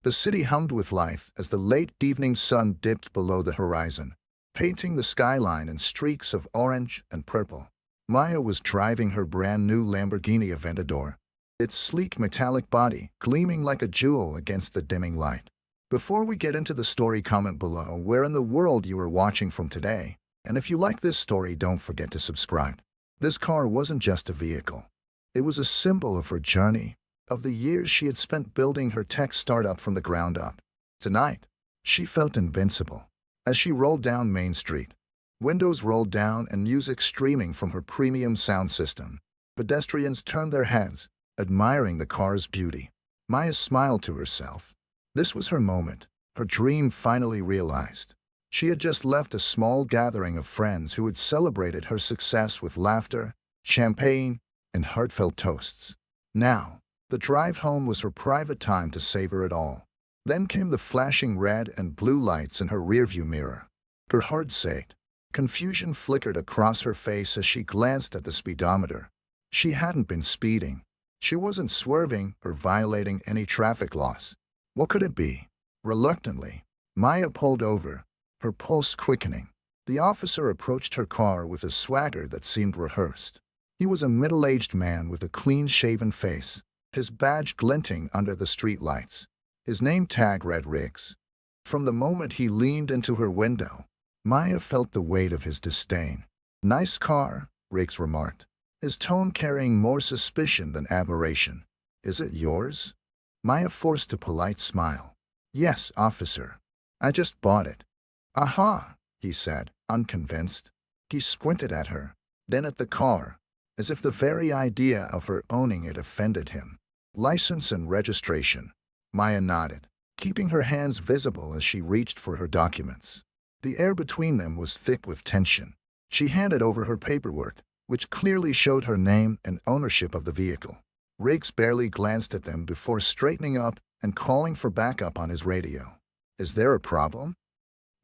The city hummed with life as the late evening sun dipped below the horizon, painting the skyline in streaks of orange and purple. Maya was driving her brand-new Lamborghini Aventador, its sleek metallic body gleaming like a jewel against the dimming light. Before we get into the story, comment below where in the world you are watching from today, and if you like this story, don't forget to subscribe. This car wasn't just a vehicle. It was a symbol of her journey, of the years she had spent building her tech startup from the ground up. Tonight, she felt invincible. As she rolled down Main Street, windows rolled down and music streaming from her premium sound system, pedestrians turned their heads, admiring the car's beauty. Maya smiled to herself. This was her moment, her dream finally realized. She had just left a small gathering of friends who had celebrated her success with laughter, champagne, and heartfelt toasts. Now, the drive home was her private time to savor it all. Then came the flashing red and blue lights in her rearview mirror. Her heart sagged. Confusion flickered across her face as she glanced at the speedometer. She hadn't been speeding. She wasn't swerving or violating any traffic laws. What could it be? Reluctantly, Maya pulled over, her pulse quickening. The officer approached her car with a swagger that seemed rehearsed. He was a middle-aged man with a clean-shaven face, his badge glinting under the streetlights. His name tag read Riggs. From the moment he leaned into her window, Maya felt the weight of his disdain. "Nice car," Riggs remarked, his tone carrying more suspicion than admiration. "Is it yours?" Maya forced a polite smile. "Yes, officer. I just bought it." "Aha," he said, unconvinced. He squinted at her, then at the car, as if the very idea of her owning it offended him. "License and registration." Maya nodded, keeping her hands visible as she reached for her documents. The air between them was thick with tension. She handed over her paperwork, which clearly showed her name and ownership of the vehicle. Riggs barely glanced at them before straightening up and calling for backup on his radio. "Is there a problem?"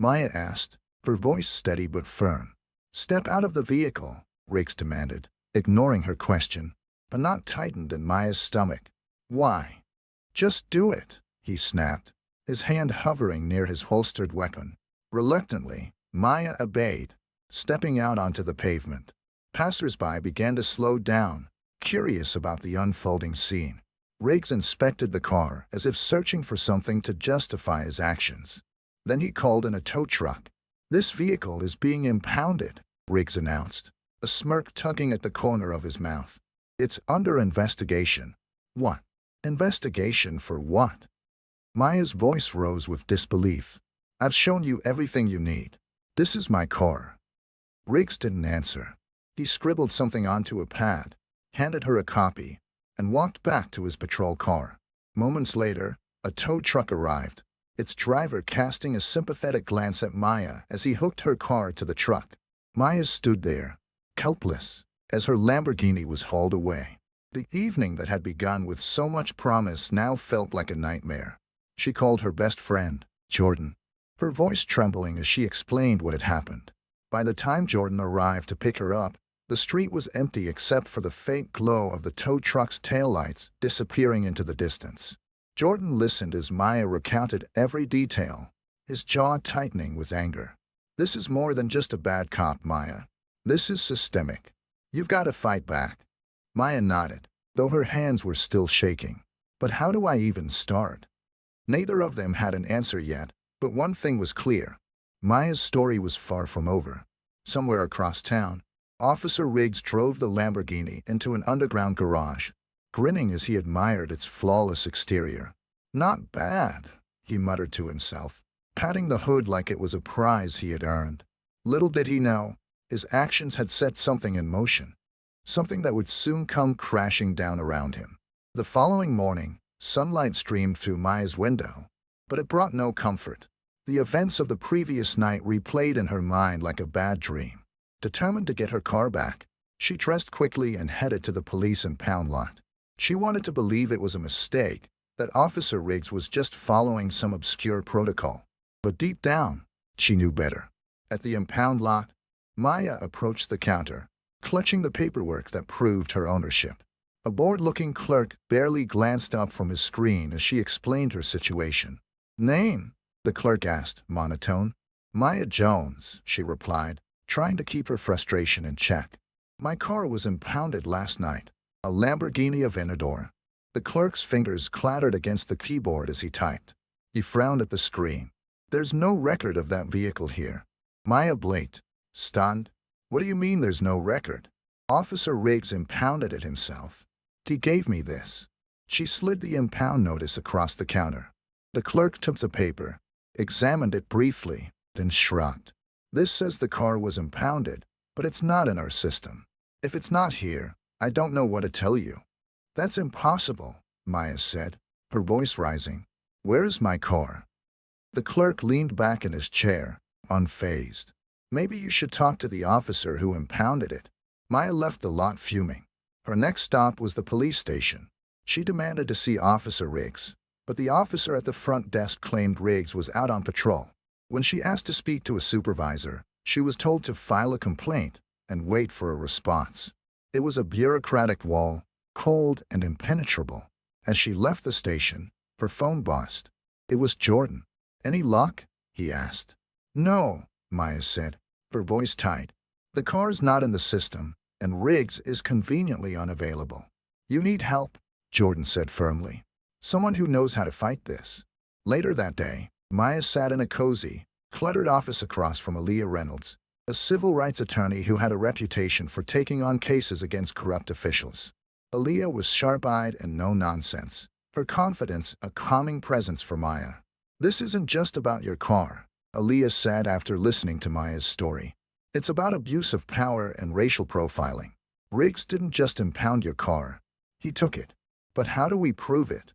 Maya asked, her voice steady but firm. "Step out of the vehicle," Riggs demanded, ignoring her question. A knot tightened in Maya's stomach. "Why?" "Just do it," he snapped, his hand hovering near his holstered weapon. Reluctantly, Maya obeyed, stepping out onto the pavement. Passers-by began to slow down, curious about the unfolding scene. Riggs inspected the car as if searching for something to justify his actions. Then he called in a tow truck. "This vehicle is being impounded," Riggs announced, a smirk tugging at the corner of his mouth. "It's under investigation." "What? Investigation for what?" Maya's voice rose with disbelief. "I've shown you everything you need. This is my car." Riggs didn't answer. He scribbled something onto a pad, handed her a copy, and walked back to his patrol car. Moments later, a tow truck arrived, its driver casting a sympathetic glance at Maya as he hooked her car to the truck. Maya stood there, helpless, as her Lamborghini was hauled away. The evening that had begun with so much promise now felt like a nightmare. She called her best friend, Jordan, her voice trembling as she explained what had happened. By the time Jordan arrived to pick her up, the street was empty except for the faint glow of the tow truck's taillights disappearing into the distance. Jordan listened as Maya recounted every detail, his jaw tightening with anger. "This is more than just a bad cop, Maya. This is systemic. You've got to fight back." Maya nodded, though her hands were still shaking. "But how do I even start?" Neither of them had an answer yet, but one thing was clear. Maya's story was far from over. Somewhere across town, Officer Riggs drove the Lamborghini into an underground garage, grinning as he admired its flawless exterior. "Not bad," he muttered to himself, patting the hood like it was a prize he had earned. Little did he know, his actions had set something in motion, something that would soon come crashing down around him. The following morning, sunlight streamed through Maya's window, but it brought no comfort. The events of the previous night replayed in her mind like a bad dream. Determined to get her car back, she dressed quickly and headed to the police impound lot. She wanted to believe it was a mistake, that Officer Riggs was just following some obscure protocol. But deep down, she knew better. At the impound lot, Maya approached the counter, clutching the paperwork that proved her ownership. A bored-looking clerk barely glanced up from his screen as she explained her situation. "Name?" the clerk asked, monotone. "Maya Jones," she replied, trying to keep her frustration in check. "My car was impounded last night. A Lamborghini Aventador." The clerk's fingers clattered against the keyboard as he typed. He frowned at the screen. "There's no record of that vehicle here." Maya blinked, stunned. "What do you mean there's no record? Officer Riggs impounded it himself. He gave me this." She slid the impound notice across the counter. The clerk took the paper, examined it briefly, then shrugged. "This says the car was impounded, but it's not in our system. If it's not here, I don't know what to tell you." "That's impossible," Maya said, her voice rising. "Where is my car?" The clerk leaned back in his chair, unfazed. "Maybe you should talk to the officer who impounded it." Maya left the lot fuming. Her next stop was the police station. She demanded to see Officer Riggs, but the officer at the front desk claimed Riggs was out on patrol. When she asked to speak to a supervisor, she was told to file a complaint and wait for a response. It was a bureaucratic wall, cold and impenetrable. As she left the station, her phone buzzed. It was Jordan. "Any luck?" he asked. "No," Maya said, her voice tight. "The car's not in the system, and Riggs is conveniently unavailable." "You need help," Jordan said firmly. "Someone who knows how to fight this." Later that day, Maya sat in a cozy, cluttered office across from Aaliyah Reynolds, a civil rights attorney who had a reputation for taking on cases against corrupt officials. Aaliyah was sharp-eyed and no-nonsense, her confidence a calming presence for Maya. "This isn't just about your car," Aaliyah said after listening to Maya's story. "It's about abuse of power and racial profiling. Riggs didn't just impound your car. He took it. But how do we prove it?"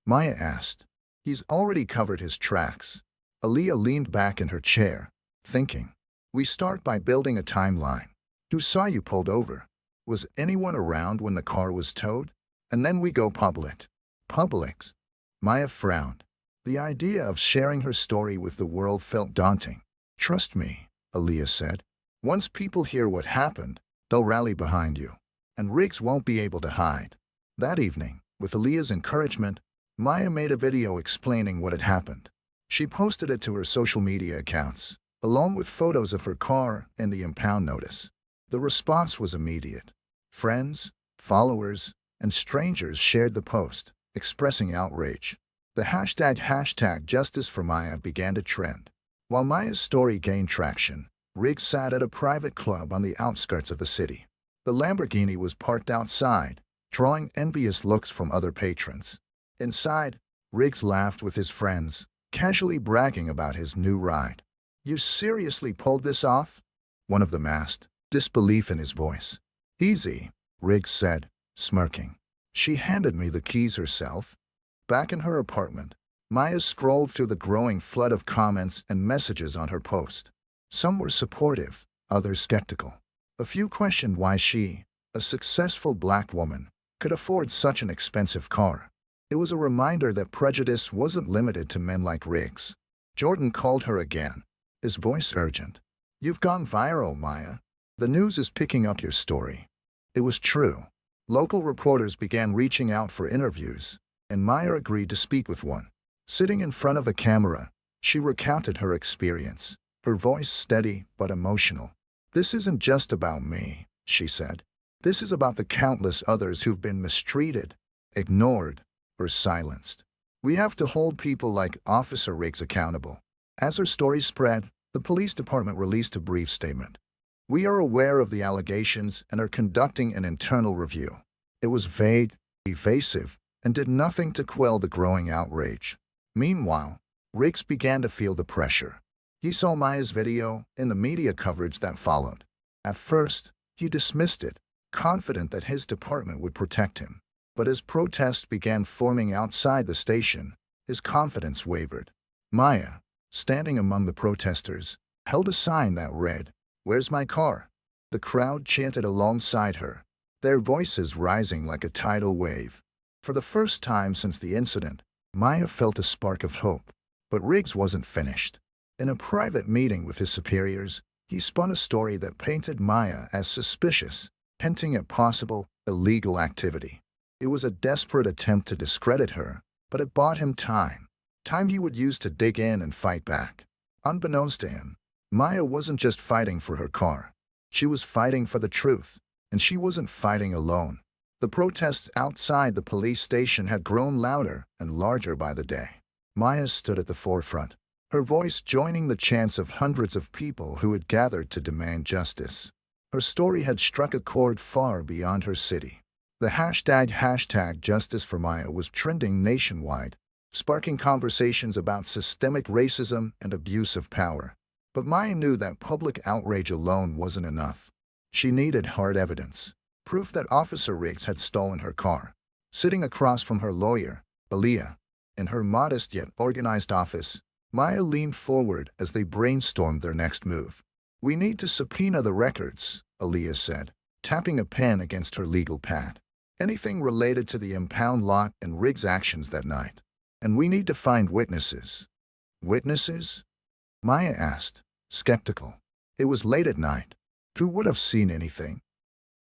Maya asked. "He's already covered his tracks." Aaliyah leaned back in her chair, thinking. "We start by building a timeline. Who saw you pulled over? Was anyone around when the car was towed? And then we go public." "Publics?" Maya frowned. The idea of sharing her story with the world felt daunting. "Trust me," Aaliyah said. "Once people hear what happened, they'll rally behind you. And Riggs won't be able to hide." That evening, with Aaliyah's encouragement, Maya made a video explaining what had happened. She posted it to her social media accounts, along with photos of her car and the impound notice. The response was immediate. Friends, followers, and strangers shared the post, expressing outrage. The hashtag Justice for Maya began to trend. While Maya's story gained traction, Riggs sat at a private club on the outskirts of the city. The Lamborghini was parked outside, drawing envious looks from other patrons. Inside, Riggs laughed with his friends, casually bragging about his new ride. "You seriously pulled this off?" one of them asked, disbelief in his voice. "Easy," Riggs said, smirking. "She handed me the keys herself." Back in her apartment, Maya scrolled through the growing flood of comments and messages on her post. Some were supportive, others skeptical. A few questioned why she, a successful black woman, could afford such an expensive car. It was a reminder that prejudice wasn't limited to men like Riggs. Jordan called her again, his voice urgent. "You've gone viral, Maya. The news is picking up your story." It was true. Local reporters began reaching out for interviews, and Maya agreed to speak with one. Sitting in front of a camera, she recounted her experience, her voice steady but emotional. "This isn't just about me," she said. "This is about the countless others who've been mistreated, ignored, or silenced. We have to hold people like Officer Riggs accountable." As her story spread, the police department released a brief statement. "We are aware of the allegations and are conducting an internal review." It was vague, evasive, and did nothing to quell the growing outrage. Meanwhile, Riggs began to feel the pressure. He saw Maya's video and the media coverage that followed. At first, he dismissed it, confident that his department would protect him. But as protests began forming outside the station, his confidence wavered. Maya, standing among the protesters, held a sign that read, "Where's my car?" The crowd chanted alongside her, their voices rising like a tidal wave. For the first time since the incident, Maya felt a spark of hope. But Riggs wasn't finished. In a private meeting with his superiors, he spun a story that painted Maya as suspicious, hinting at possible illegal activity. It was a desperate attempt to discredit her, but it bought him time. Time he would use to dig in and fight back. Unbeknownst to him, Maya wasn't just fighting for her car. She was fighting for the truth, and she wasn't fighting alone. The protests outside the police station had grown louder and larger by the day. Maya stood at the forefront, her voice joining the chants of hundreds of people who had gathered to demand justice. Her story had struck a chord far beyond her city. The hashtag Justice for Maya was trending nationwide, sparking conversations about systemic racism and abuse of power. But Maya knew that public outrage alone wasn't enough. She needed hard evidence, proof that Officer Riggs had stolen her car. Sitting across from her lawyer, Aaliyah, in her modest yet organized office, Maya leaned forward as they brainstormed their next move. "We need to subpoena the records," Aaliyah said, tapping a pen against her legal pad. "Anything related to the impound lot and Riggs' actions that night. And we need to find witnesses." "Witnesses?" Maya asked, skeptical. It was late at night. Who would have seen anything?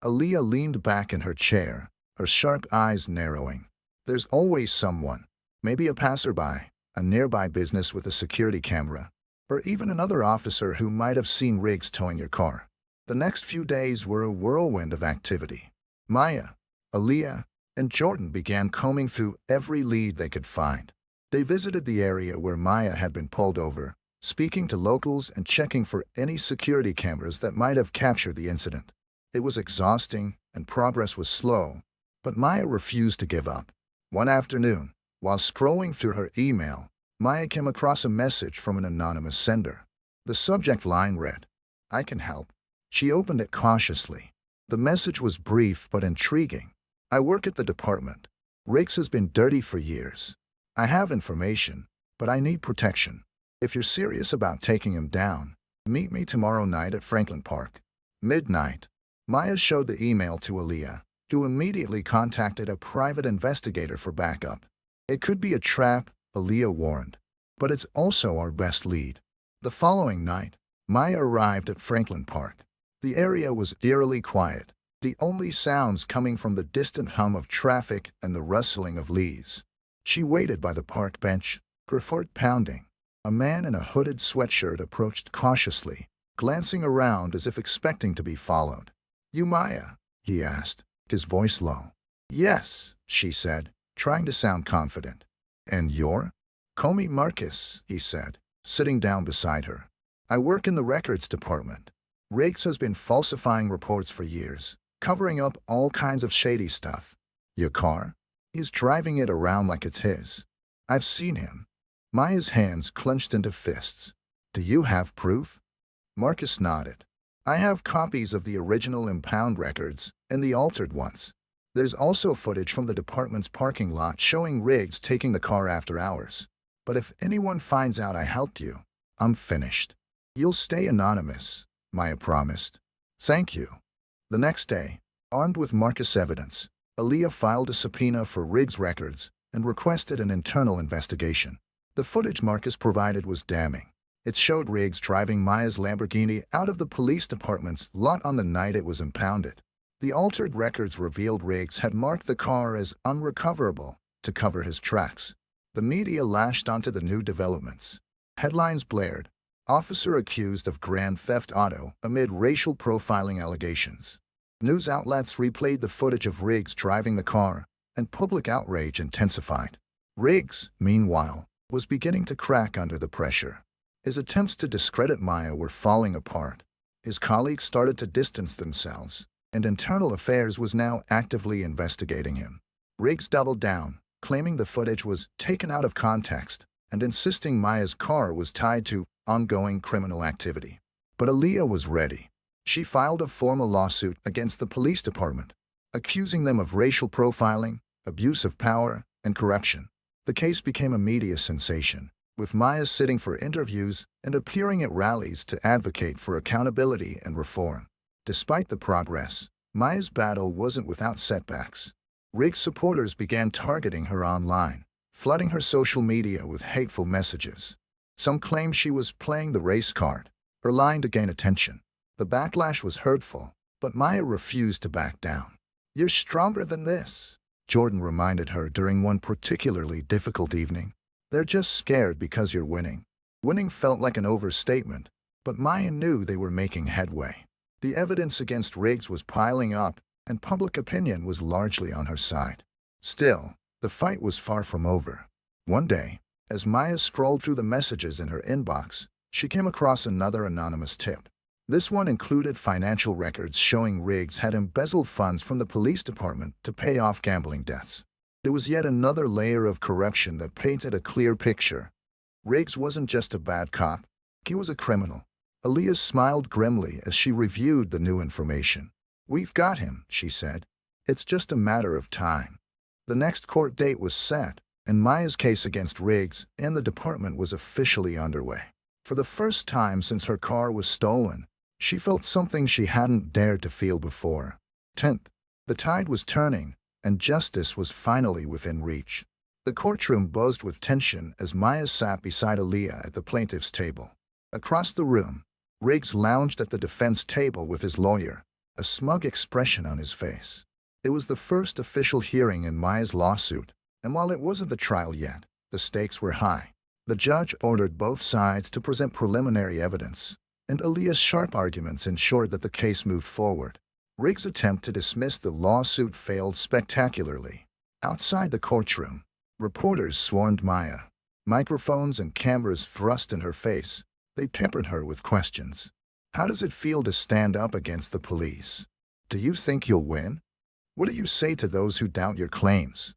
Aaliyah leaned back in her chair, her sharp eyes narrowing. "There's always someone. Maybe a passerby, a nearby business with a security camera, or even another officer who might have seen Riggs towing your car." The next few days were a whirlwind of activity. Maya, Aaliyah, and Jordan began combing through every lead they could find. They visited the area where Maya had been pulled over, speaking to locals and checking for any security cameras that might have captured the incident. It was exhausting and progress was slow, but Maya refused to give up. One afternoon, while scrolling through her email, Maya came across a message from an anonymous sender. The subject line read, "I can help." She opened it cautiously. The message was brief but intriguing. "I work at the department. Riggs has been dirty for years. I have information, but I need protection. If you're serious about taking him down, meet me tomorrow night at Franklin Park." Midnight. Maya showed the email to Aaliyah, who immediately contacted a private investigator for backup. "It could be a trap," Aaliyah warned, "but it's also our best lead." The following night, Maya arrived at Franklin Park. The area was eerily quiet, the only sounds coming from the distant hum of traffic and the rustling of leaves. She waited by the park bench, her heart pounding. A man in a hooded sweatshirt approached cautiously, glancing around as if expecting to be followed. "You Maya?" he asked, his voice low. "Yes," she said, trying to sound confident. "And you're?" "Call me Marcus," he said, sitting down beside her. "I work in the records department. Riggs has been falsifying reports for years, covering up all kinds of shady stuff." "Your car?" "He's driving it around like it's his. I've seen him." Maya's hands clenched into fists. "Do you have proof?" Marcus nodded. "I have copies of the original impound records and the altered ones. There's also footage from the department's parking lot showing Riggs taking the car after hours. But if anyone finds out I helped you, I'm finished." "You'll stay anonymous," Maya promised. "Thank you." The next day, armed with Marcus' evidence, Aaliyah filed a subpoena for Riggs' records and requested an internal investigation. The footage Marcus provided was damning. It showed Riggs driving Maya's Lamborghini out of the police department's lot on the night it was impounded. The altered records revealed Riggs had marked the car as unrecoverable to cover his tracks. The media lashed onto the new developments. Headlines blared, "Officer accused of grand theft auto amid racial profiling allegations." News outlets replayed the footage of Riggs driving the car, and public outrage intensified. Riggs, meanwhile, was beginning to crack under the pressure. His attempts to discredit Maya were falling apart. His colleagues started to distance themselves, and Internal Affairs was now actively investigating him. Riggs doubled down, claiming the footage was taken out of context and insisting Maya's car was tied to ongoing criminal activity. But Aaliyah was ready. She filed a formal lawsuit against the police department, accusing them of racial profiling, abuse of power, and corruption. The case became a media sensation, with Maya sitting for interviews and appearing at rallies to advocate for accountability and reform. Despite the progress, Maya's battle wasn't without setbacks. Riggs supporters began targeting her online, flooding her social media with hateful messages. Some claimed she was playing the race card, or lying to gain attention. The backlash was hurtful, but Maya refused to back down. "You're stronger than this," Jordan reminded her during one particularly difficult evening. They're just scared because you're winning. Winning felt like an overstatement, but Maya knew they were making headway. The evidence against Riggs was piling up, and public opinion was largely on her side. Still, the fight was far from over. One day, as Maya scrolled through the messages in her inbox, she came across another anonymous tip. This one included financial records showing Riggs had embezzled funds from the police department to pay off gambling debts. It was yet another layer of corruption that painted a clear picture. Riggs wasn't just a bad cop, he was a criminal. Aaliyah smiled grimly as she reviewed the new information. "We've got him," she said. "It's just a matter of time." The next court date was set, and Maya's case against Riggs and the department was officially underway. For the first time since her car was stolen, she felt something she hadn't dared to feel before. Tenth, the tide was turning, and justice was finally within reach. The courtroom buzzed with tension as Maya sat beside Aaliyah at the plaintiff's table. Across the room, Riggs lounged at the defense table with his lawyer, a smug expression on his face. It was the first official hearing in Maya's lawsuit, and while it wasn't the trial yet, the stakes were high. The judge ordered both sides to present preliminary evidence, and Aaliyah's sharp arguments ensured that the case moved forward. Riggs' attempt to dismiss the lawsuit failed spectacularly. Outside the courtroom, reporters swarmed Maya. Microphones and cameras thrust in her face. They peppered her with questions. How does it feel to stand up against the police? Do you think you'll win? What do you say to those who doubt your claims?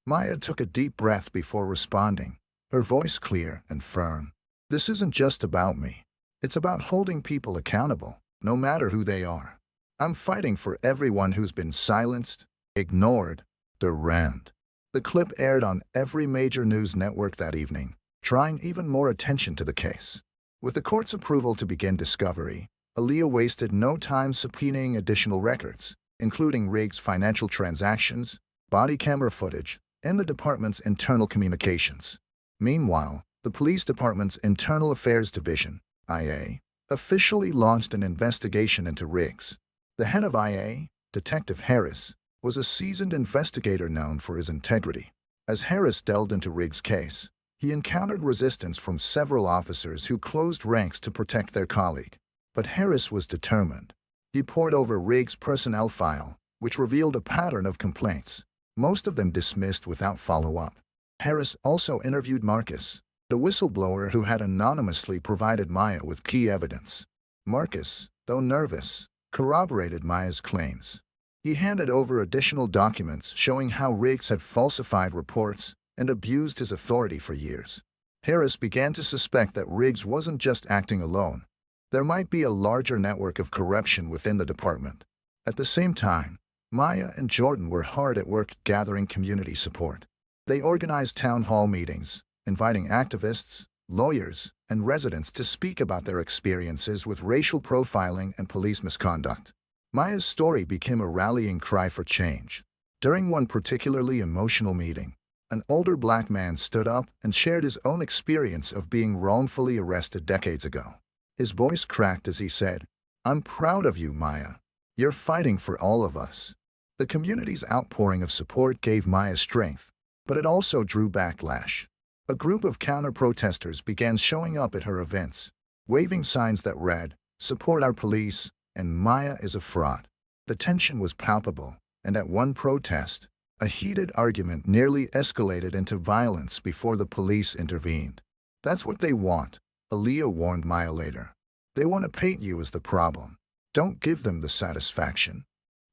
Maya took a deep breath before responding, her voice clear and firm. This isn't just about me. It's about holding people accountable, no matter who they are. I'm fighting for everyone who's been silenced, ignored, derailed. The clip aired on every major news network that evening, drawing even more attention to the case. With the court's approval to begin discovery, Aaliyah wasted no time subpoenaing additional records, including Riggs' financial transactions, body camera footage, and the department's internal communications. Meanwhile, the police department's Internal Affairs Division, IA, officially launched an investigation into Riggs. The head of IA, Detective Harris, was a seasoned investigator known for his integrity. As Harris delved into Riggs' case, he encountered resistance from several officers who closed ranks to protect their colleague. But Harris was determined. He pored over Riggs' personnel file, which revealed a pattern of complaints, most of them dismissed without follow-up. Harris also interviewed Marcus, the whistleblower who had anonymously provided Maya with key evidence. Marcus, though nervous, corroborated Maya's claims. He handed over additional documents showing how Riggs had falsified reports and abused his authority for years. Harris began to suspect that Riggs wasn't just acting alone. There might be a larger network of corruption within the department. At the same time, Maya and Jordan were hard at work gathering community support. They organized town hall meetings, inviting activists, lawyers, and residents to speak about their experiences with racial profiling and police misconduct. Maya's story became a rallying cry for change. During one particularly emotional meeting, an older black man stood up and shared his own experience of being wrongfully arrested decades ago. His voice cracked as he said, "I'm proud of you, Maya. You're fighting for all of us." The community's outpouring of support gave Maya strength, but it also drew backlash. A group of counter-protesters began showing up at her events, waving signs that read, "Support our police," and "Maya is a fraud." The tension was palpable, and at one protest, a heated argument nearly escalated into violence before the police intervened. "That's what they want," Aaliyah warned Maya later. "They want to paint you as the problem. Don't give them the satisfaction."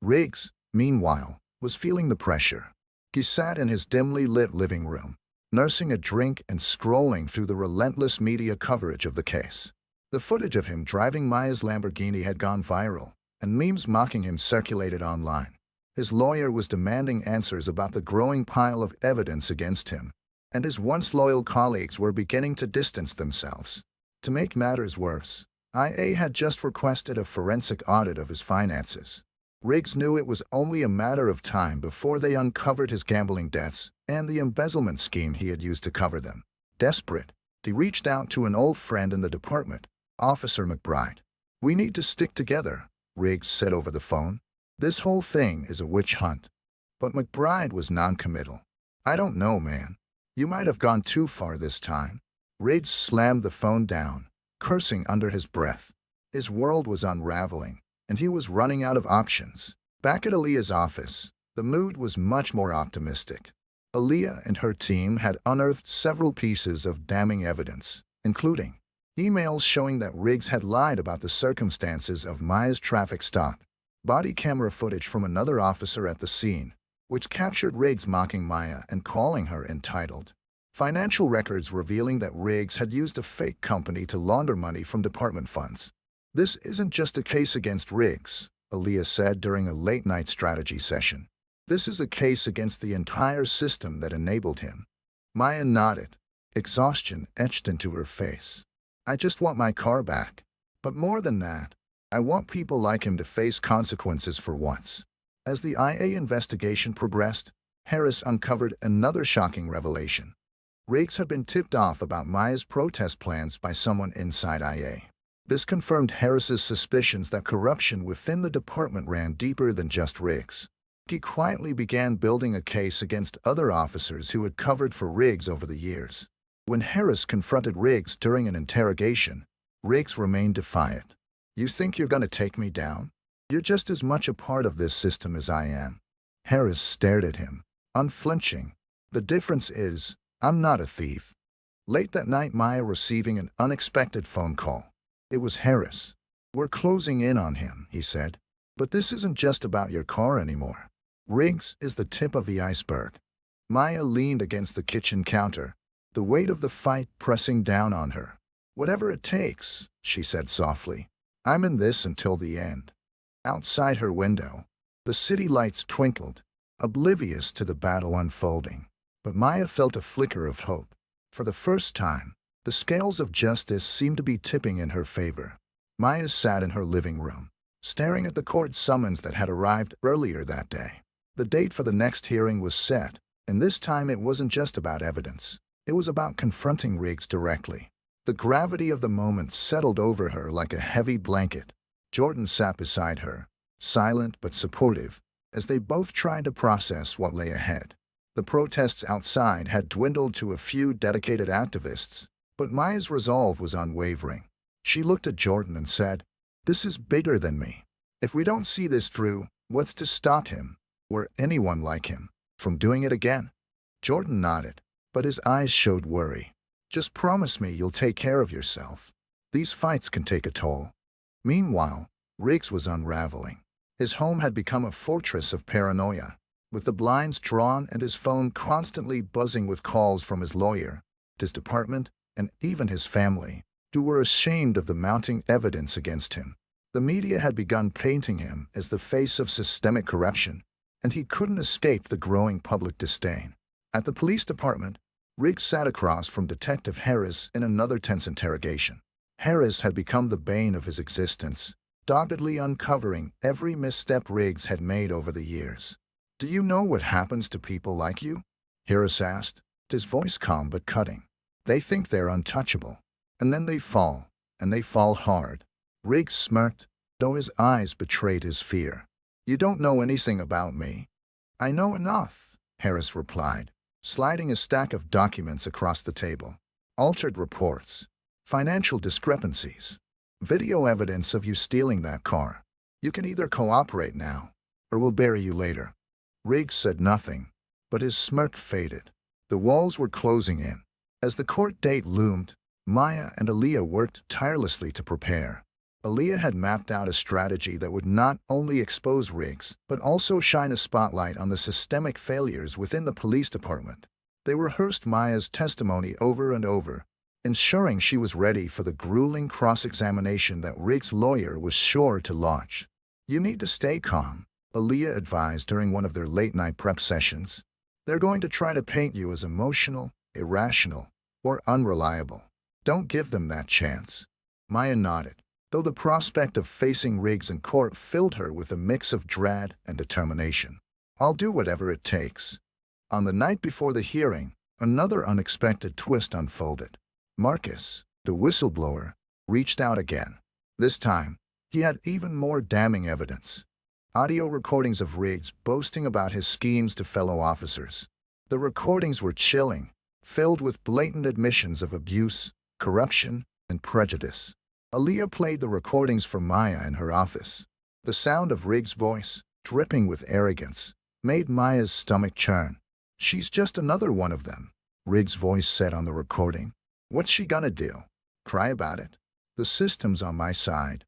Riggs, meanwhile, was feeling the pressure. He sat in his dimly lit living room, nursing a drink and scrolling through the relentless media coverage of the case. The footage of him driving Maya's Lamborghini had gone viral, and memes mocking him circulated online. His lawyer was demanding answers about the growing pile of evidence against him, and his once loyal colleagues were beginning to distance themselves. To make matters worse, IA had just requested a forensic audit of his finances. Riggs knew it was only a matter of time before they uncovered his gambling debts and the embezzlement scheme he had used to cover them. Desperate, he reached out to an old friend in the department, Officer McBride. "We need to stick together," Riggs said over the phone. "This whole thing is a witch hunt." But McBride was noncommittal. "I don't know, man. You might have gone too far this time." Riggs slammed the phone down, cursing under his breath. His world was unraveling, and he was running out of options. Back at Aaliyah's office, the mood was much more optimistic. Aaliyah and her team had unearthed several pieces of damning evidence, including emails showing that Riggs had lied about the circumstances of Maya's traffic stop, body camera footage from another officer at the scene, which captured Riggs mocking Maya and calling her entitled, financial records revealing that Riggs had used a fake company to launder money from department funds. "This isn't just a case against Riggs," Aaliyah said during a late-night strategy session. "This is a case against the entire system that enabled him." Maya nodded, exhaustion etched into her face. "I just want my car back. But more than that, I want people like him to face consequences for once." As the IA investigation progressed, Harris uncovered another shocking revelation. Riggs had been tipped off about Maya's protest plans by someone inside IA. This confirmed Harris's suspicions that corruption within the department ran deeper than just Riggs. He quietly began building a case against other officers who had covered for Riggs over the years. When Harris confronted Riggs during an interrogation, Riggs remained defiant. "You think you're going to take me down? You're just as much a part of this system as I am." Harris stared at him, unflinching. "The difference is, I'm not a thief." Late that night, Maya receiving an unexpected phone call. It was Harris. "We're closing in on him," he said. "But this isn't just about your car anymore. Riggs is the tip of the iceberg." Maya leaned against the kitchen counter, the weight of the fight pressing down on her. "Whatever it takes," she said softly. "I'm in this until the end." Outside her window, the city lights twinkled, oblivious to the battle unfolding. But Maya felt a flicker of hope. For the first time, the scales of justice seemed to be tipping in her favor. Maya sat in her living room, staring at the court summons that had arrived earlier that day. The date for the next hearing was set, and this time it wasn't just about evidence. It was about confronting Riggs directly. The gravity of the moment settled over her like a heavy blanket. Jordan sat beside her, silent but supportive, as they both tried to process what lay ahead. The protests outside had dwindled to a few dedicated activists, but Maya's resolve was unwavering. She looked at Jordan and said, "This is bigger than me. If we don't see this through, what's to stop him, or anyone like him, from doing it again?" Jordan nodded, but his eyes showed worry. "Just promise me you'll take care of yourself. These fights can take a toll." Meanwhile, Riggs was unraveling. His home had become a fortress of paranoia, with the blinds drawn and his phone constantly buzzing with calls from his lawyer, his department, and even his family, who were ashamed of the mounting evidence against him. The media had begun painting him as the face of systemic corruption, and he couldn't escape the growing public disdain. At the police department, Riggs sat across from Detective Harris in another tense interrogation. Harris had become the bane of his existence, doggedly uncovering every misstep Riggs had made over the years. "Do you know what happens to people like you?" Harris asked, his voice calm but cutting. "They think they're untouchable, and then they fall, and they fall hard." Riggs smirked, though his eyes betrayed his fear. "You don't know anything about me." "I know enough," Harris replied, sliding a stack of documents across the table. "Altered reports, financial discrepancies, video evidence of you stealing that car. You can either cooperate now, or we'll bury you later." Riggs said nothing, but his smirk faded. The walls were closing in. As the court date loomed, Maya and Aaliyah worked tirelessly to prepare. Aaliyah had mapped out a strategy that would not only expose Riggs, but also shine a spotlight on the systemic failures within the police department. They rehearsed Maya's testimony over and over, ensuring she was ready for the grueling cross-examination that Riggs' lawyer was sure to launch. "You need to stay calm," Aaliyah advised during one of their late-night prep sessions. "They're going to try to paint you as emotional, irrational, or unreliable. Don't give them that chance." Maya nodded, though the prospect of facing Riggs in court filled her with a mix of dread and determination. "I'll do whatever it takes." On the night before the hearing, another unexpected twist unfolded. Marcus, the whistleblower, reached out again. This time, he had even more damning evidence. audio recordings of Riggs boasting about his schemes to fellow officers. The recordings were chilling, filled with blatant admissions of abuse, corruption, and prejudice. Aaliyah played the recordings for Maya in her office. The sound of Riggs' voice, dripping with arrogance, made Maya's stomach churn. "She's just another one of them," Riggs' voice said on the recording. "What's she gonna do? Cry about it? The system's on my side."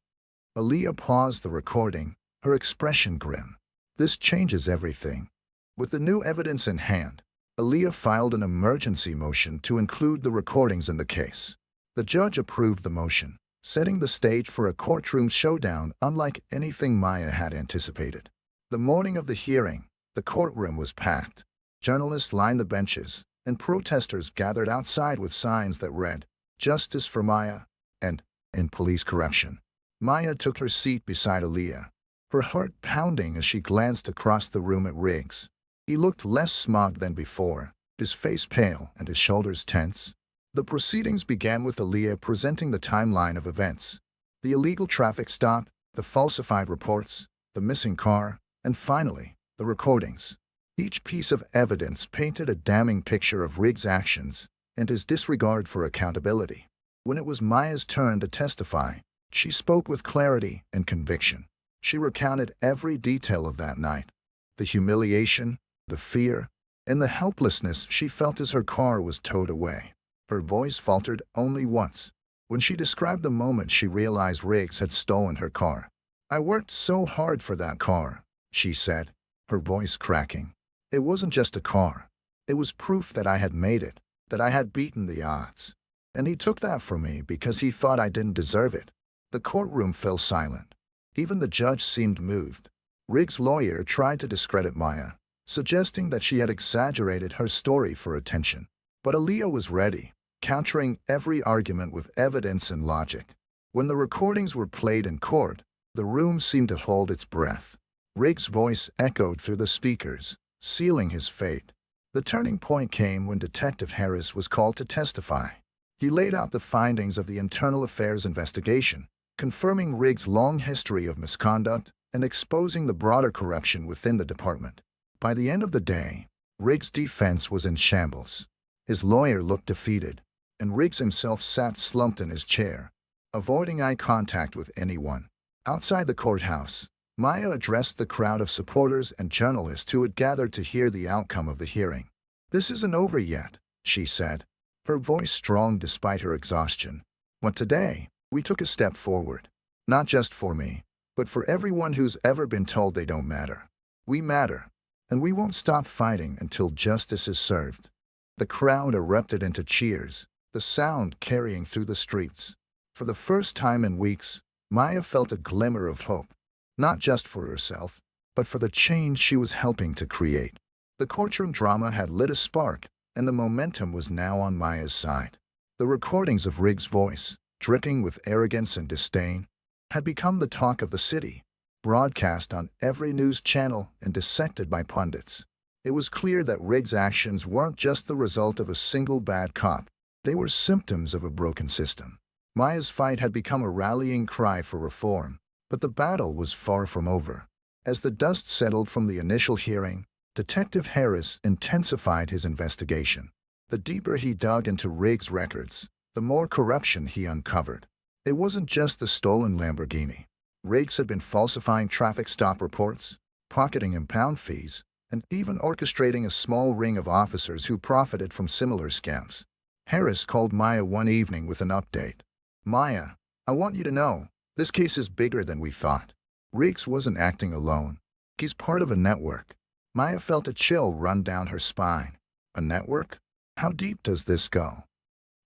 Aaliyah paused the recording, her expression grim. "This changes everything." With the new evidence in hand, Aaliyah filed an emergency motion to include the recordings in the case. The judge approved the motion, setting the stage for a courtroom showdown unlike anything Maya had anticipated. The morning of the hearing, the courtroom was packed. Journalists lined the benches, and protesters gathered outside with signs that read, "Justice for Maya," and "In police corruption." Maya took her seat beside Aaliyah, her heart pounding as she glanced across the room at Riggs. He looked less smug than before, his face pale and his shoulders tense. The proceedings began with Aaliyah presenting the timeline of events: the illegal traffic stop, the falsified reports, the missing car, and finally, the recordings. Each piece of evidence painted a damning picture of Riggs' actions and his disregard for accountability. When it was Maya's turn to testify, she spoke with clarity and conviction. She recounted every detail of that night: the humiliation, the fear, and the helplessness she felt as her car was towed away. Her voice faltered only once, when she described the moment she realized Riggs had stolen her car. "I worked so hard for that car," she said, her voice cracking. "It wasn't just a car. It was proof that I had made it, that I had beaten the odds. And he took that from me because he thought I didn't deserve it." The courtroom fell silent. Even the judge seemed moved. Riggs' lawyer tried to discredit Maya, suggesting that she had exaggerated her story for attention. But Aaliyah was ready, countering every argument with evidence and logic. When the recordings were played in court, the room seemed to hold its breath. Riggs' voice echoed through the speakers, sealing his fate. The turning point came when Detective Harris was called to testify. He laid out the findings of the internal affairs investigation, confirming Riggs' long history of misconduct and exposing the broader corruption within the department. By the end of the day, Riggs' defense was in shambles. His lawyer looked defeated, and Riggs himself sat slumped in his chair, avoiding eye contact with anyone. Outside the courthouse, Maya addressed the crowd of supporters and journalists who had gathered to hear the outcome of the hearing. "This isn't over yet," she said, her voice strong despite her exhaustion. "But today, we took a step forward. Not just for me, but for everyone who's ever been told they don't matter. We matter, and we won't stop fighting until justice is served." The crowd erupted into cheers, the sound carrying through the streets. For the first time in weeks, Maya felt a glimmer of hope, not just for herself, but for the change she was helping to create. The courtroom drama had lit a spark, and the momentum was now on Maya's side. The recordings of Riggs' voice, dripping with arrogance and disdain, had become the talk of the city, broadcast on every news channel and dissected by pundits. It was clear that Riggs' actions weren't just the result of a single bad cop. They were symptoms of a broken system. Maya's fight had become a rallying cry for reform, but the battle was far from over. As the dust settled from the initial hearing, Detective Harris intensified his investigation. The deeper he dug into Riggs' records, the more corruption he uncovered. It wasn't just the stolen Lamborghini. Riggs had been falsifying traffic stop reports, pocketing impound fees, and even orchestrating a small ring of officers who profited from similar scams. Harris called Maya one evening with an update. "Maya, I want you to know, this case is bigger than we thought. Riggs wasn't acting alone. He's part of a network." Maya felt a chill run down her spine. "A network? How deep does this go?"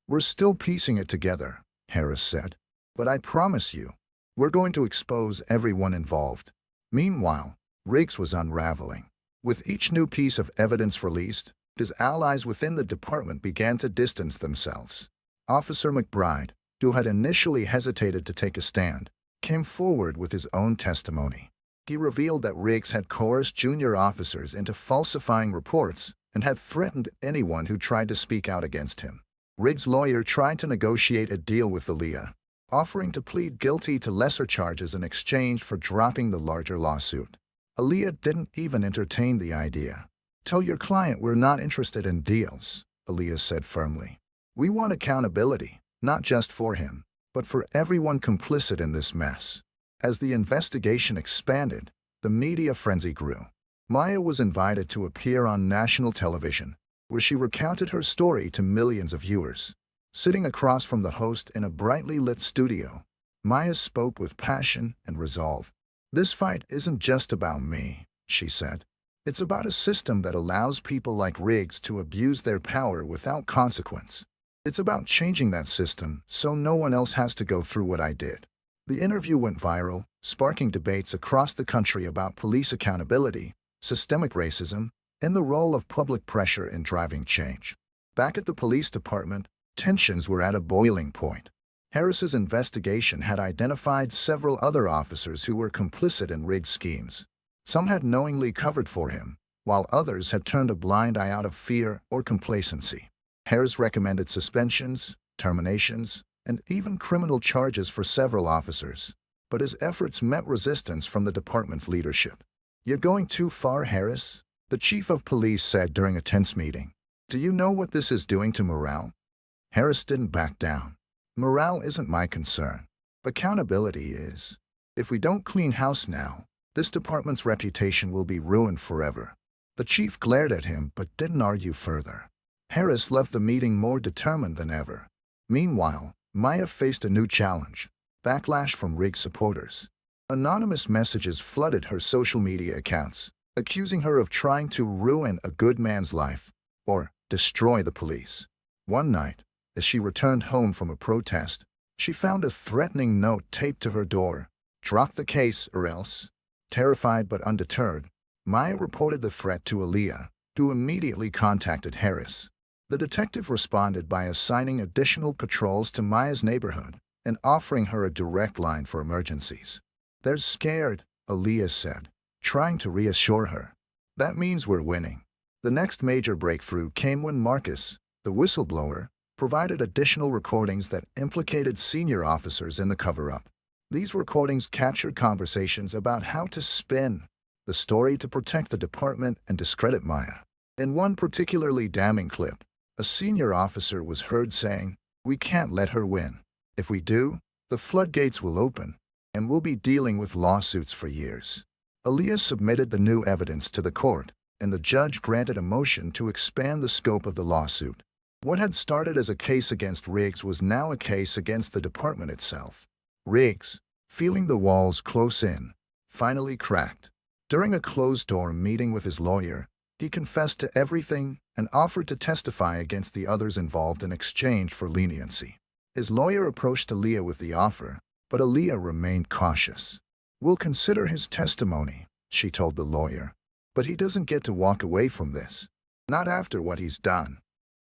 "We're still piecing it together," Harris said. "But I promise you, we're going to expose everyone involved." Meanwhile, Riggs was unraveling. With each new piece of evidence released, his allies within the department began to distance themselves. Officer McBride, who had initially hesitated to take a stand, came forward with his own testimony. He revealed that Riggs had coerced junior officers into falsifying reports and had threatened anyone who tried to speak out against him. Riggs' lawyer tried to negotiate a deal with Aaliyah, offering to plead guilty to lesser charges in exchange for dropping the larger lawsuit. Aaliyah didn't even entertain the idea. "Tell your client we're not interested in deals," Aaliyah said firmly. "We want accountability, not just for him, but for everyone complicit in this mess." As the investigation expanded, the media frenzy grew. Maya was invited to appear on national television, where she recounted her story to millions of viewers. Sitting across from the host in a brightly lit studio, Maya spoke with passion and resolve. "This fight isn't just about me," she said. "It's about a system that allows people like Riggs to abuse their power without consequence. It's about changing that system so no one else has to go through what I did." The interview went viral, sparking debates across the country about police accountability, systemic racism, and the role of public pressure in driving change. Back at the police department, tensions were at a boiling point. Harris's investigation had identified several other officers who were complicit in Riggs' schemes. Some had knowingly covered for him, while others had turned a blind eye out of fear or complacency. Harris recommended suspensions, terminations, and even criminal charges for several officers, but his efforts met resistance from the department's leadership. "You're going too far, Harris," the chief of police said during a tense meeting. "Do you know what this is doing to morale?" Harris didn't back down. "Morale isn't my concern. Accountability is. If we don't clean house now, this department's reputation will be ruined forever." The chief glared at him but didn't argue further. Harris left the meeting more determined than ever. Meanwhile, Maya faced a new challenge: backlash from Riggs supporters. Anonymous messages flooded her social media accounts, accusing her of trying to ruin a good man's life or destroy the police. One night, as she returned home from a protest, she found a threatening note taped to her door: "Drop the case or else." Terrified but undeterred, Maya reported the threat to Aaliyah, who immediately contacted Harris. The detective responded by assigning additional patrols to Maya's neighborhood and offering her a direct line for emergencies. "They're scared," Aaliyah said, trying to reassure her. "That means we're winning." The next major breakthrough came when Marcus, the whistleblower, provided additional recordings that implicated senior officers in the cover-up. These recordings captured conversations about how to spin the story to protect the department and discredit Maya. In one particularly damning clip, a senior officer was heard saying, "We can't let her win. If we do, the floodgates will open, and we'll be dealing with lawsuits for years." Aaliyah submitted the new evidence to the court, and the judge granted a motion to expand the scope of the lawsuit. What had started as a case against Riggs was now a case against the department itself. Riggs, feeling the walls close in, finally cracked. During a closed-door meeting with his lawyer, he confessed to everything and offered to testify against the others involved in exchange for leniency. His lawyer approached Aaliyah with the offer, but Aaliyah remained cautious. "We'll consider his testimony," she told the lawyer, "but he doesn't get to walk away from this. Not after what he's done."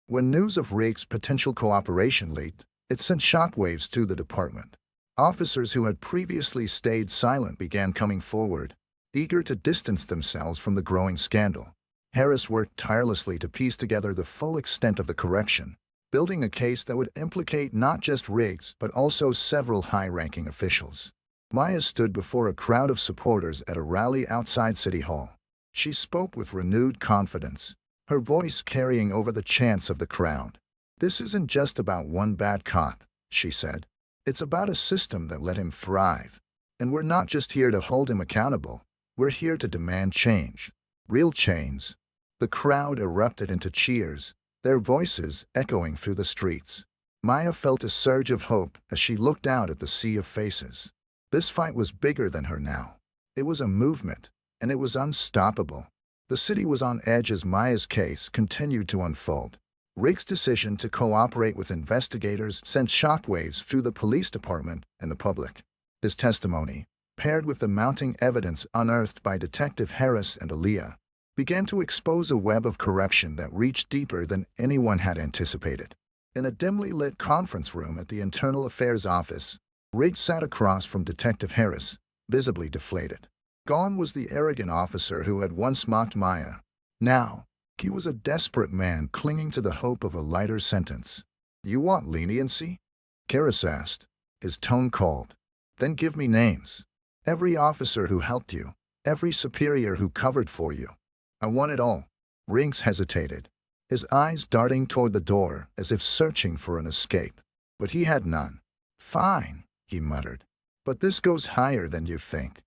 When news of Riggs' potential cooperation leaked, it sent shockwaves through the department. Officers who had previously stayed silent began coming forward, eager to distance themselves from the growing scandal. Harris worked tirelessly to piece together the full extent of the correction, building a case that would implicate not just Riggs but also several high-ranking officials. Maya stood before a crowd of supporters at a rally outside City Hall. She spoke with renewed confidence, her voice carrying over the chants of the crowd. "This isn't just about one bad cop," she said. "It's about a system that let him thrive. And we're not just here to hold him accountable, we're here to demand change. Real change." The crowd erupted into cheers, their voices echoing through the streets. Maya felt a surge of hope as she looked out at the sea of faces. This fight was bigger than her now. It was a movement, and it was unstoppable. The city was on edge as Maya's case continued to unfold. Riggs' decision to cooperate with investigators sent shockwaves through the police department and the public. His testimony, paired with the mounting evidence unearthed by Detective Harris and Aaliyah, began to expose a web of corruption that reached deeper than anyone had anticipated. In a dimly lit conference room at the Internal Affairs Office, Riggs sat across from Detective Harris, visibly deflated. Gone was the arrogant officer who had once mocked Maya. Now, he was a desperate man clinging to the hope of a lighter sentence. "You want leniency?" Harris asked, his tone cold. "Then give me names. Every officer who helped you, every superior who covered for you. I want it all. Riggs hesitated, his eyes darting toward the door as if searching for an escape. But he had none. Fine, he muttered. But this goes higher than you think.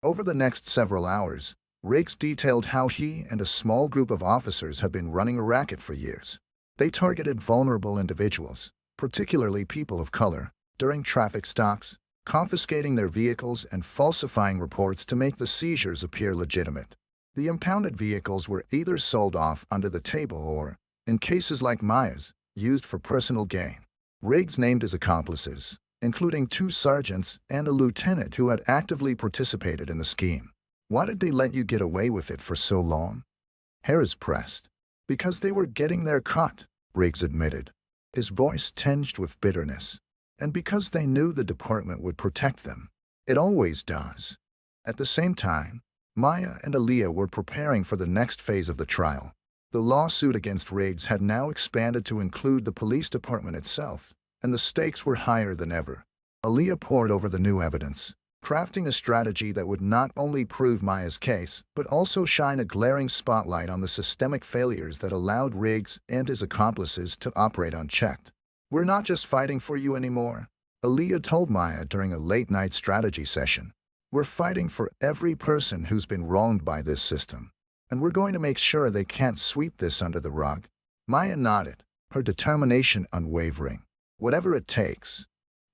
Over the next several hours, Riggs detailed how he and a small group of officers had been running a racket for years. They targeted vulnerable individuals, particularly people of color, during traffic stops, confiscating their vehicles and falsifying reports to make the seizures appear legitimate. The impounded vehicles were either sold off under the table or, in cases like Maya's, used for personal gain. Riggs named his accomplices, including 2 sergeants and a lieutenant who had actively participated in the scheme. Why did they let you get away with it for so long? Harris pressed. Because they were getting their cut, Riggs admitted, his voice tinged with bitterness. And because they knew the department would protect them. It always does. At the same time, Maya and Aaliyah were preparing for the next phase of the trial. The lawsuit against Riggs had now expanded to include the police department itself, and the stakes were higher than ever. Aaliyah pored over the new evidence, crafting a strategy that would not only prove Maya's case, but also shine a glaring spotlight on the systemic failures that allowed Riggs and his accomplices to operate unchecked. We're not just fighting for you anymore, Aaliyah told Maya during a late-night strategy session. We're fighting for every person who's been wronged by this system. And we're going to make sure they can't sweep this under the rug. Maya nodded, her determination unwavering. Whatever it takes.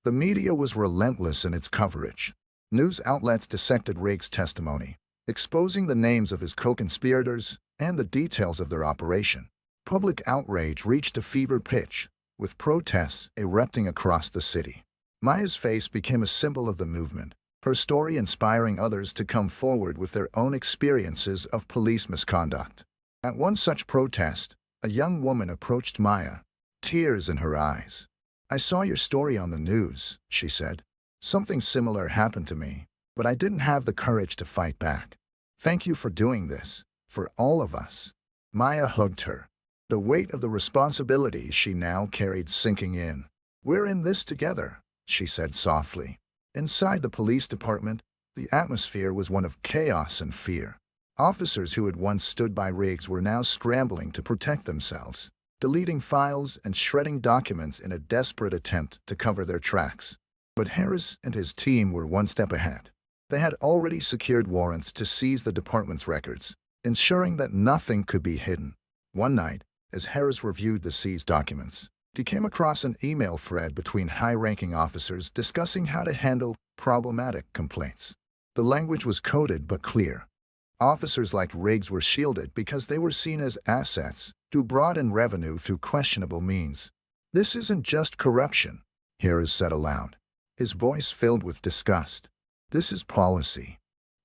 The media was relentless in its coverage. News outlets dissected Riggs' testimony, exposing the names of his co-conspirators and the details of their operation. Public outrage reached a fever pitch, with protests erupting across the city. Maya's face became a symbol of the movement, her story inspiring others to come forward with their own experiences of police misconduct. At one such protest, a young woman approached Maya, tears in her eyes. I saw your story on the news, she said. Something similar happened to me, but I didn't have the courage to fight back. Thank you for doing this, for all of us. Maya hugged her, the weight of the responsibility she now carried sinking in. We're in this together, she said softly. Inside the police department, the atmosphere was one of chaos and fear. Officers who had once stood by Riggs were now scrambling to protect themselves, deleting files and shredding documents in a desperate attempt to cover their tracks. But Harris and his team were one step ahead. They had already secured warrants to seize the department's records, ensuring that nothing could be hidden. One night, as Harris reviewed the seized documents, he came across an email thread between high-ranking officers discussing how to handle problematic complaints. The language was coded but clear. Officers like Riggs were shielded because they were seen as assets who brought in revenue through questionable means. This isn't just corruption, Harris said aloud, his voice filled with disgust. This is policy.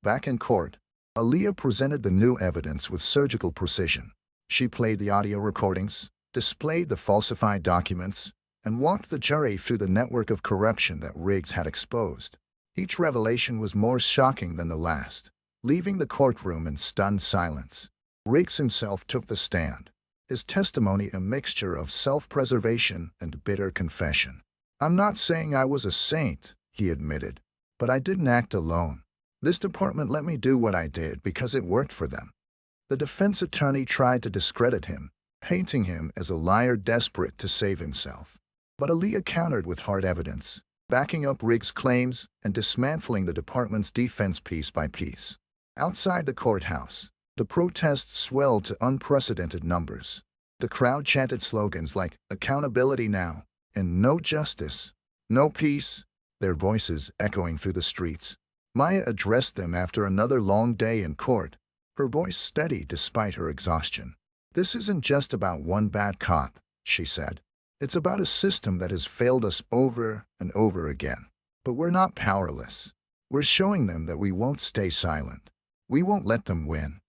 Back in court, Aaliyah presented the new evidence with surgical precision. She played the audio recordings, displayed the falsified documents, and walked the jury through the network of corruption that Riggs had exposed. Each revelation was more shocking than the last, leaving the courtroom in stunned silence. Riggs himself took the stand, his testimony a mixture of self-preservation and bitter confession. I'm not saying I was a saint, he admitted, but I didn't act alone. This department let me do what I did because it worked for them. The defense attorney tried to discredit him, painting him as a liar desperate to save himself. But Aaliyah countered with hard evidence, backing up Riggs' claims and dismantling the department's defense piece by piece. Outside the courthouse, the protests swelled to unprecedented numbers. The crowd chanted slogans like, "Accountability now," and "No justice, no peace," their voices echoing through the streets. Maya addressed them after another long day in court, her voice steady despite her exhaustion. This isn't just about one bad cop, she said. It's about a system that has failed us over and over again. But we're not powerless. We're showing them that we won't stay silent. We won't let them win.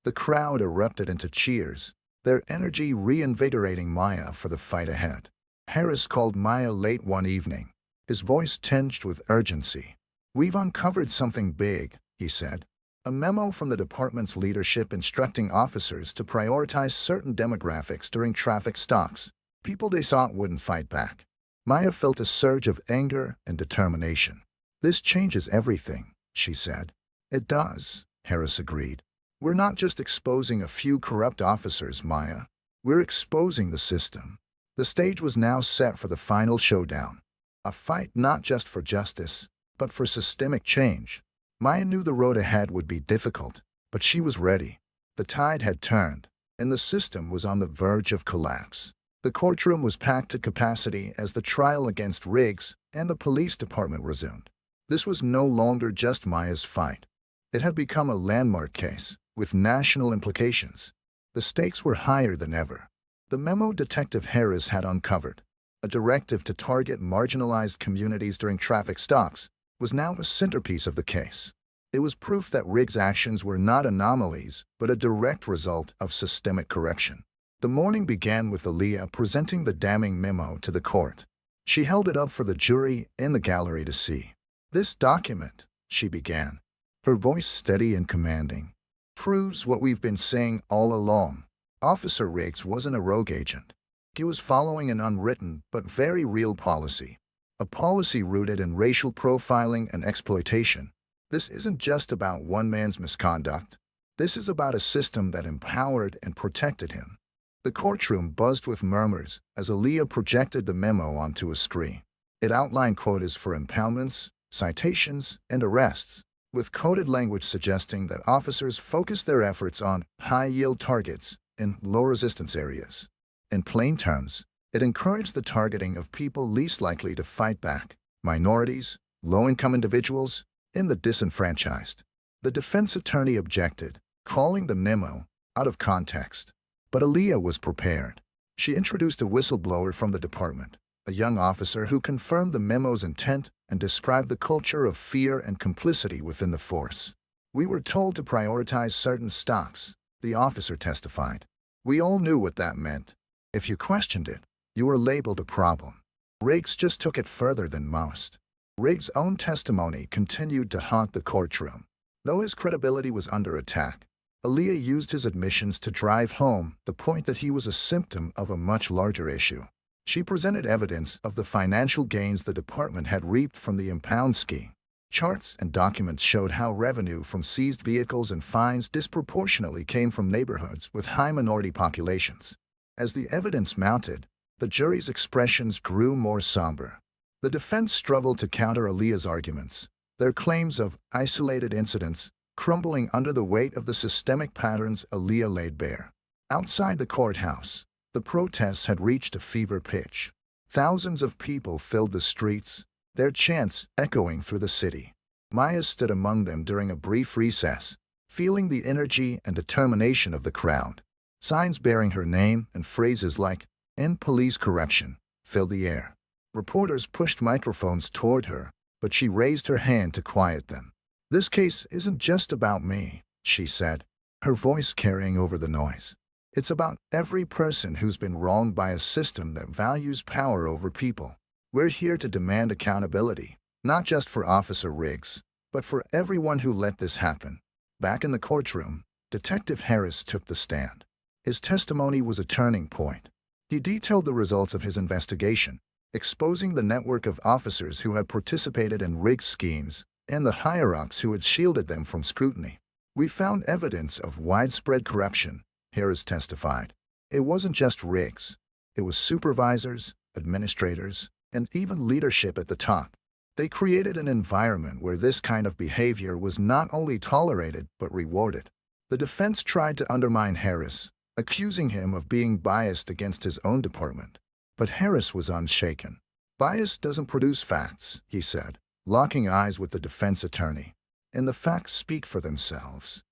The crowd erupted into cheers, their energy reinvigorating Maya for the fight ahead. Harris called Maya late one evening, his voice tinged with urgency. We've uncovered something big, he said. A memo from the department's leadership instructing officers to prioritize certain demographics during traffic stops, people they thought wouldn't fight back. Maya felt a surge of anger and determination. This changes everything, she said. It does, Harris agreed. We're not just exposing a few corrupt officers, Maya. We're exposing the system. The stage was now set for the final showdown. A fight not just for justice, but for systemic change. Maya knew the road ahead would be difficult, but she was ready. The tide had turned, and the system was on the verge of collapse. The courtroom was packed to capacity as the trial against Riggs and the police department resumed. This was no longer just Maya's fight. It had become a landmark case, with national implications. The stakes were higher than ever. The memo Detective Harris had uncovered, a directive to target marginalized communities during traffic stops, was now the centerpiece of the case. It was proof that Riggs' actions were not anomalies, but a direct result of systemic correction. The morning began with Aaliyah presenting the damning memo to the court. She held it up for the jury in the gallery to see. "This document," she began, her voice steady and commanding, "proves what we've been saying all along. Officer Riggs wasn't a rogue agent. He was following an unwritten but very real policy. A policy rooted in racial profiling and exploitation. This isn't just about one man's misconduct. This is about a system that empowered and protected him." The courtroom buzzed with murmurs as Aaliyah projected the memo onto a screen. It outlined quotas for impoundments, citations, and arrests, with coded language suggesting that officers focus their efforts on high-yield targets in low-resistance areas. In plain terms, it encouraged the targeting of people least likely to fight back: minorities, low-income individuals, and the disenfranchised. The defense attorney objected, calling the memo out of context. But Aaliyah was prepared. She introduced a whistleblower from the department, a young officer who confirmed the memo's intent and described the culture of fear and complicity within the force. "We were told to prioritize certain stops," the officer testified. "We all knew what that meant. If you questioned it, you were labeled a problem." Riggs just took it further than most. Riggs' own testimony continued to haunt the courtroom. Though his credibility was under attack, Aaliyah used his admissions to drive home the point that he was a symptom of a much larger issue. She presented evidence of the financial gains the department had reaped from the impound scheme. Charts and documents showed how revenue from seized vehicles and fines disproportionately came from neighborhoods with high minority populations. As the evidence mounted, the jury's expressions grew more somber. The defense struggled to counter Aaliyah's arguments, their claims of isolated incidents crumbling under the weight of the systemic patterns Aaliyah laid bare. Outside the courthouse, the protests had reached a fever pitch. Thousands of people filled the streets, their chants echoing through the city. Maya stood among them during a brief recess, feeling the energy and determination of the crowd. Signs bearing her name and phrases like "End Police Corruption" filled the air. Reporters pushed microphones toward her, but she raised her hand to quiet them. "This case isn't just about me," she said, her voice carrying over the noise. "It's about every person who's been wronged by a system that values power over people. We're here to demand accountability, not just for Officer Riggs, but for everyone who let this happen." Back in the courtroom, Detective Harris took the stand. His testimony was a turning point. He detailed the results of his investigation, exposing the network of officers who had participated in Riggs schemes and the hierarchs who had shielded them from scrutiny. "We found evidence of widespread corruption," Harris testified. "It wasn't just Riggs. It was supervisors, administrators, and even leadership at the top. They created an environment where this kind of behavior was not only tolerated but rewarded." The defense tried to undermine Harris, accusing him of being biased against his own department. But Harris was unshaken. "Bias doesn't produce facts," he said, locking eyes with the defense attorney. "And the facts speak for themselves."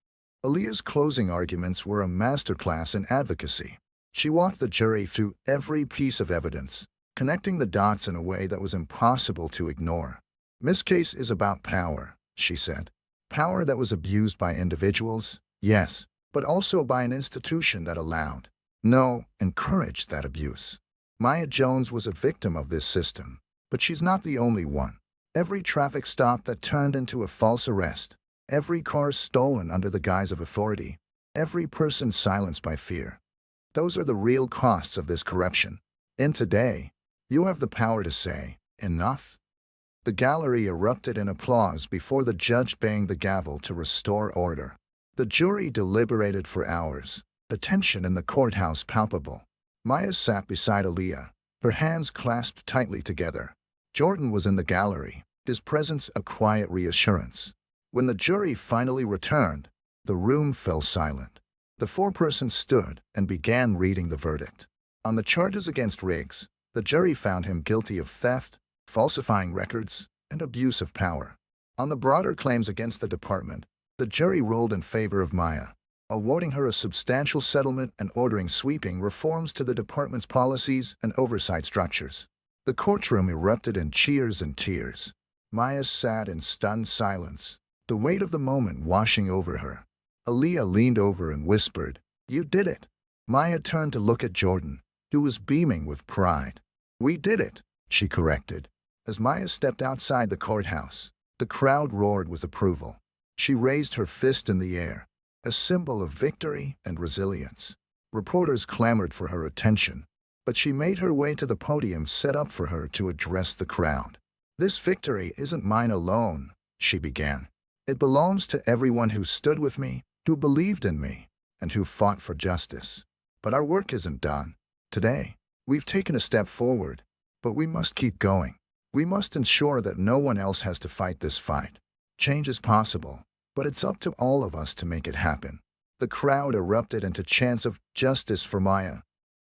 Aaliyah's closing arguments were a masterclass in advocacy. She walked the jury through every piece of evidence, connecting the dots in a way that was impossible to ignore. "This case is about power," she said. "Power that was abused by individuals, yes, but also by an institution that allowed, no, encouraged that abuse. Maya Jones was a victim of this system, but she's not the only one. Every traffic stop that turned into a false arrest, every car stolen under the guise of authority, every person silenced by fear. Those are the real costs of this corruption. And today, you have the power to say, enough." The gallery erupted in applause before the judge banged the gavel to restore order. The jury deliberated for hours, the tension in the courthouse palpable. Maya sat beside Aaliyah, her hands clasped tightly together. Jordan was in the gallery, his presence a quiet reassurance. When the jury finally returned, the room fell silent. The foreperson stood and began reading the verdict. On the charges against Riggs, the jury found him guilty of theft, falsifying records, and abuse of power. On the broader claims against the department, the jury ruled in favor of Maya, awarding her a substantial settlement and ordering sweeping reforms to the department's policies and oversight structures. The courtroom erupted in cheers and tears. Maya sat in stunned silence, the weight of the moment washing over her. Aaliyah leaned over and whispered, "You did it." Maya turned to look at Jordan, who was beaming with pride. "We did it," she corrected. As Maya stepped outside the courthouse, the crowd roared with approval. She raised her fist in the air, a symbol of victory and resilience. Reporters clamored for her attention, but she made her way to the podium set up for her to address the crowd. "This victory isn't mine alone," she began. "It belongs to everyone who stood with me, who believed in me, and who fought for justice. But our work isn't done. Today, we've taken a step forward, but we must keep going. We must ensure that no one else has to fight this fight. Change is possible, but it's up to all of us to make it happen." The crowd erupted into chants of "Justice for Maya"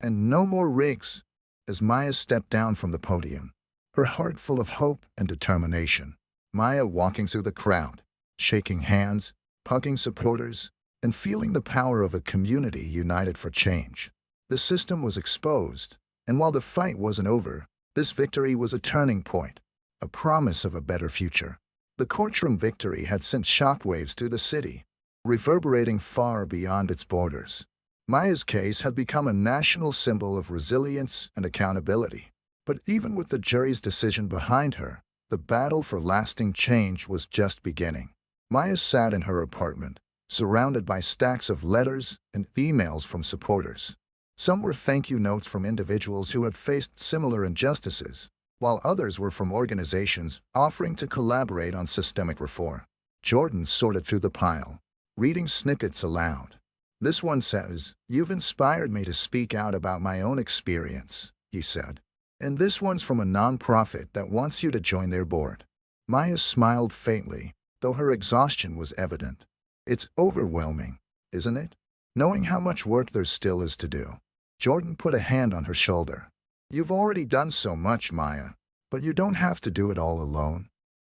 and "No more Riggs." As Maya stepped down from the podium, her heart full of hope and determination, Maya walking through the crowd, shaking hands, hugging supporters, and feeling the power of a community united for change. The system was exposed, and while the fight wasn't over, this victory was a turning point, a promise of a better future. The courtroom victory had sent shockwaves through the city, reverberating far beyond its borders. Maya's case had become a national symbol of resilience and accountability. But even with the jury's decision behind her, the battle for lasting change was just beginning. Maya sat in her apartment, surrounded by stacks of letters and emails from supporters. Some were thank you notes from individuals who had faced similar injustices, while others were from organizations offering to collaborate on systemic reform. Jordan sorted through the pile, reading snippets aloud. "This one says, 'You've inspired me to speak out about my own experience,'" he said. "And this one's from a nonprofit that wants you to join their board." Maya smiled faintly, though her exhaustion was evident. "It's overwhelming, isn't it? Knowing how much work there still is to do." Jordan put a hand on her shoulder. "You've already done so much, Maya, but you don't have to do it all alone."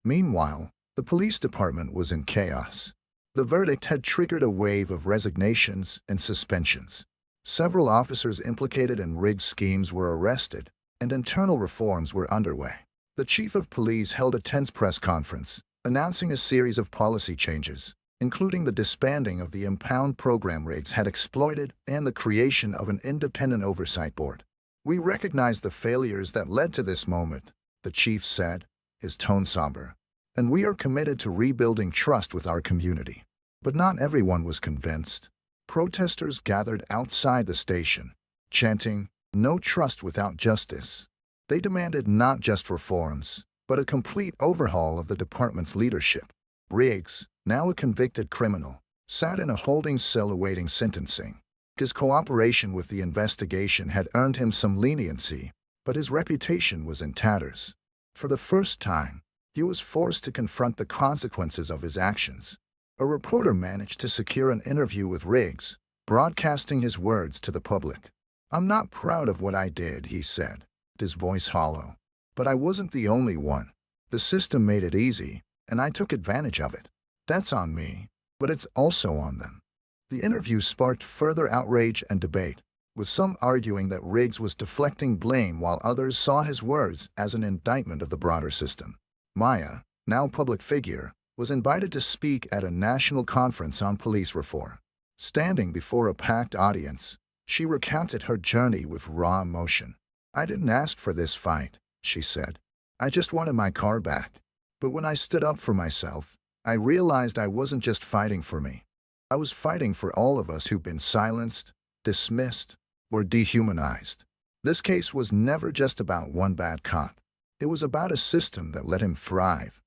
Meanwhile, the police department was in chaos. The verdict had triggered a wave of resignations and suspensions. Several officers implicated in rigged schemes were arrested, and internal reforms were underway. The chief of police held a tense press conference, announcing a series of policy changes, including the disbanding of the impound program Riggs had exploited and the creation of an independent oversight board. "We recognize the failures that led to this moment," the chief said, his tone somber, "and we are committed to rebuilding trust with our community." But not everyone was convinced. Protesters gathered outside the station, chanting, "No trust without justice." They demanded not just reforms, but a complete overhaul of the department's leadership. Riggs, now a convicted criminal, sat in a holding cell awaiting sentencing. His cooperation with the investigation had earned him some leniency, but his reputation was in tatters. For the first time, he was forced to confront the consequences of his actions. A reporter managed to secure an interview with Riggs, broadcasting his words to the public. "I'm not proud of what I did," he said, his voice hollow. "But I wasn't the only one. The system made it easy, and I took advantage of it. That's on me, but it's also on them." The interview sparked further outrage and debate, with some arguing that Riggs was deflecting blame while others saw his words as an indictment of the broader system. Maya, now public figure, was invited to speak at a national conference on police reform. Standing before a packed audience, she recounted her journey with raw emotion. "I didn't ask for this fight," she said. "I just wanted my car back. But when I stood up for myself, I realized I wasn't just fighting for me. I was fighting for all of us who've been silenced, dismissed, or dehumanized." This case was never just about one bad cop. It was about a system that let him thrive.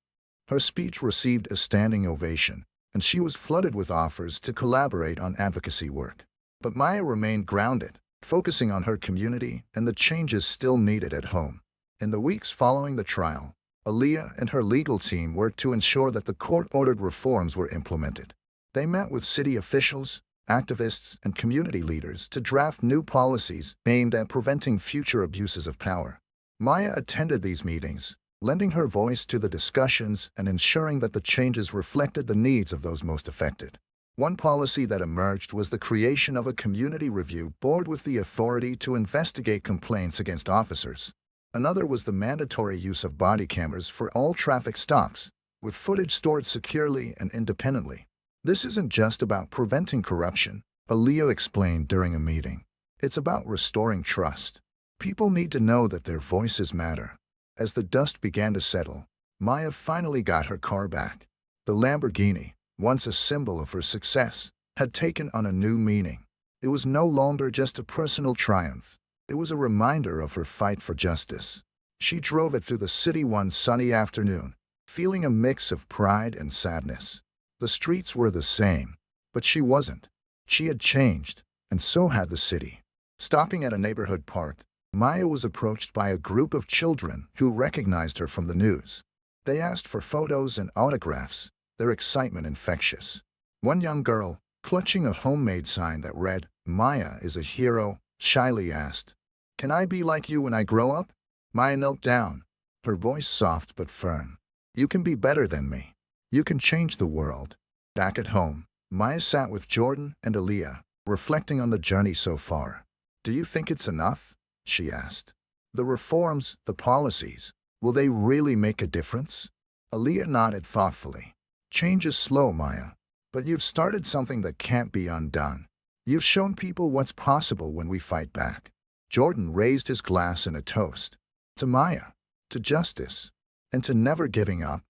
Her speech received a standing ovation, and she was flooded with offers to collaborate on advocacy work. But Maya remained grounded, focusing on her community and the changes still needed at home. In the weeks following the trial, Aaliyah and her legal team worked to ensure that the court-ordered reforms were implemented. They met with city officials, activists, and community leaders to draft new policies aimed at preventing future abuses of power. Maya attended these meetings, lending her voice to the discussions and ensuring that the changes reflected the needs of those most affected. One policy that emerged was the creation of a community review board with the authority to investigate complaints against officers. Another was the mandatory use of body cameras for all traffic stops, with footage stored securely and independently. This isn't just about preventing corruption, Aaliyah explained during a meeting. It's about restoring trust. People need to know that their voices matter. As the dust began to settle, Maya finally got her car back. The Lamborghini, once a symbol of her success, had taken on a new meaning. It was no longer just a personal triumph. It was a reminder of her fight for justice. She drove it through the city one sunny afternoon, feeling a mix of pride and sadness. The streets were the same, but she wasn't. She had changed, and so had the city. Stopping at a neighborhood park, Maya was approached by a group of children who recognized her from the news. They asked for photos and autographs, their excitement infectious. One young girl, clutching a homemade sign that read, "Maya is a hero," shyly asked, "Can I be like you when I grow up?" Maya knelt down, her voice soft but firm. "You can be better than me. You can change the world." Back at home, Maya sat with Jordan and Aaliyah, reflecting on the journey so far. "Do you think it's enough?" she asked. "The reforms, the policies, will they really make a difference?" Aaliyah nodded thoughtfully. "Change is slow, Maya, but you've started something that can't be undone. You've shown people what's possible when we fight back." Jordan raised his glass in a toast. "To Maya, to justice, and to never giving up."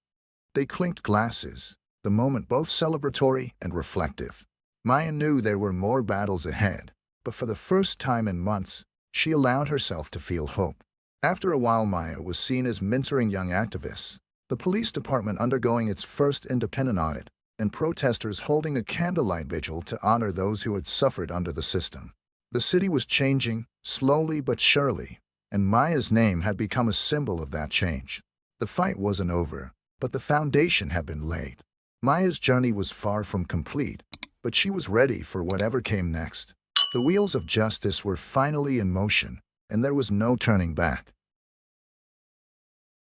They clinked glasses, the moment both celebratory and reflective. Maya knew there were more battles ahead, but for the first time in months, she allowed herself to feel hope. After a while, Maya was seen as mentoring young activists, the police department undergoing its first independent audit, and protesters holding a candlelight vigil to honor those who had suffered under the system. The city was changing, slowly but surely, and Maya's name had become a symbol of that change. The fight wasn't over, but the foundation had been laid. Maya's journey was far from complete, but she was ready for whatever came next. The wheels of justice were finally in motion, and there was no turning back.